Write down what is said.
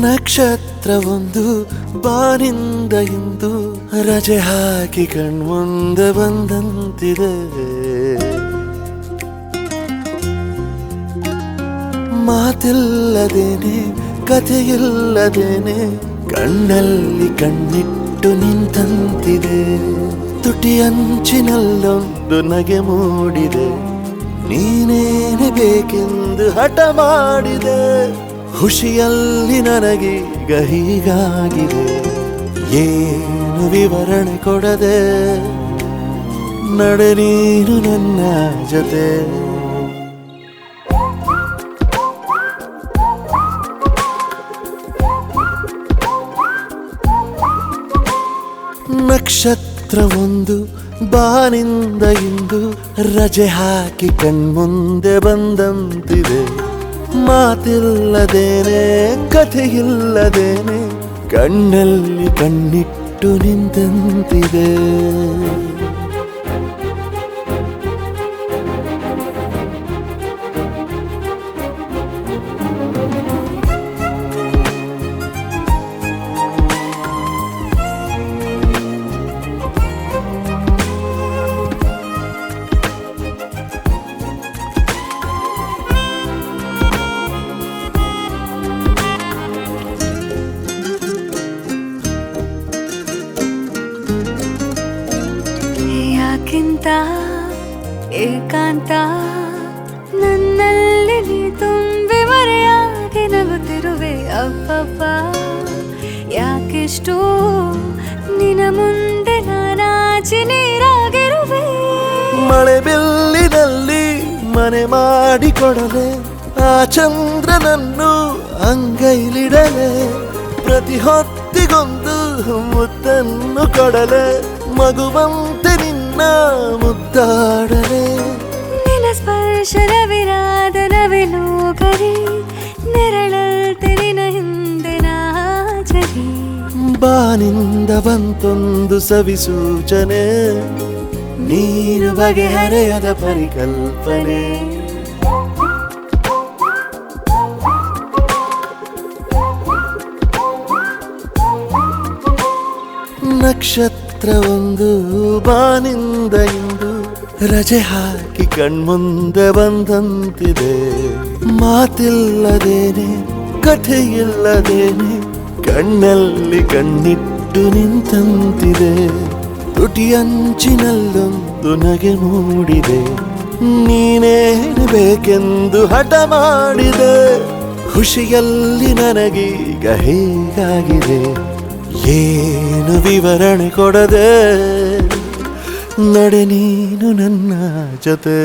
ನಕ್ಷತ್ರವೊಂದು ಬಾನಿಂದ ಇಂದು ರಜೆ ಹಾಕಿ ಕಣ್ಮುಂದೆ ಬಂದಂತಿದೆ. ಮಾತಿಲ್ಲದೇನೆ ಕಥೆಯಿಲ್ಲದೇನೆ ಕಣ್ಣಲ್ಲಿ ಕಣ್ಣಿಟ್ಟು ನಿಂತಂತಿದೆ. ತುಟಿ ಅಂಚಿನಲ್ಲೊಂದು ನಗೆ ಮೂಡಿದೆ, ನೀನೇನೆ ಬೇಕೆಂದು ಹಠ ಮಾಡಿದೆ. ಖುಷಿಯಲ್ಲಿ ನನಗೀಗ ಹೀಗಾಗಿದೆ, ಏನು ವಿವರಣೆ ಕೊಡದೆ ನಡೆ ನೀನು ನನ್ನ ಜೊತೆ. ನಕ್ಷತ್ರವೊಂದು ಬಾನಿಂದ ಇಂದು ರಜೆ ಹಾಕಿ ಕಣ್ಮುಂದೆ ಬಂದಂತಿದೆ. ಮಾತಿಲ್ಲದೇನೆ ಕಥೆಯಿಲ್ಲದೇನೆ ಕಣ್ಣಲ್ಲಿ ಕಣ್ಣಿಟ್ಟು ನಿಂತಂತಿದೆ. ಯಾಕಿಂತ ಏಕಾಂತ ನನ್ನಲ್ಲಿ ನೀ ತುಂಬಿ ಮರೆಯಾಗಿ ನಗುತ್ತಿರುವೆ. ಅಪ್ಪಪ್ಪ ಯಾಕಿಷ್ಟು ನಿನ್ನ ಮುಂದೆ ನಾನಾಚಿ ನೀರಾಗಿರುವೆ. ಮಳೆ ಬಿಲ್ಲಿನಲ್ಲಿ ಮನೆ ಮಾಡಿಕೊಡಲೆ, ಆ ಚಂದ್ರನನ್ನು ಅಂಗೈಲಿಡಲೆ. ಪ್ರತಿ ಹೊತ್ತಿಗೊಂದು ಮುತ್ತನ್ನು ಕೊಡಲೆ, ಮಗುವಂತೆ ನಿನ್ನ ಮುದ್ದಾಡಲೆ. ನಿನ್ನ ಸ್ಪರ್ಶನವಿರಾದ ನವಿಲು ಗರಿ, ನೆರಳಲ್ತೆ ನಿನ್ನ ಹಿಂದೆ ನಾಚರಿ. ಬಾನಿಂದ ಬಂತೊಂದು ಸವಿ ಸೂಚನೆ, ನೀನು ಬಗೆಹರೆಯದ ಪರಿಕಲ್ಪನೆ. ನಕ್ಷತ್ರವೊಂದು ಬಾನಿಂದ ಇಂದು ರಜೆ ಹಾಕಿ ಕಣ್ಮುಂದೆ ಬಂದಂತಿದೆ. ಮಾತಿಲ್ಲದೇನೆ ಕಥೆಯಿಲ್ಲದೇನೆ ಕಣ್ಣಲ್ಲಿ ಕಣ್ಣಿಟ್ಟು ನಿಂತಂತಿದೆ. ತುಟಿ ಅಂಚಿನಲ್ಲೊಂದು ನಗೆ ಮೂಡಿದೆ, ನೀನೇನು ಬೇಕೆಂದು ಹಠ ಮಾಡಿದೆ. ಖುಷಿಯಲ್ಲಿ ನನಗೀಗ ಹೀಗಾಗಿದೆ, ಏನು ವಿವರಣೆ ಕೊಡದೆ ನಡೆ ನೀನು ನನ್ನ ಜೊತೆ.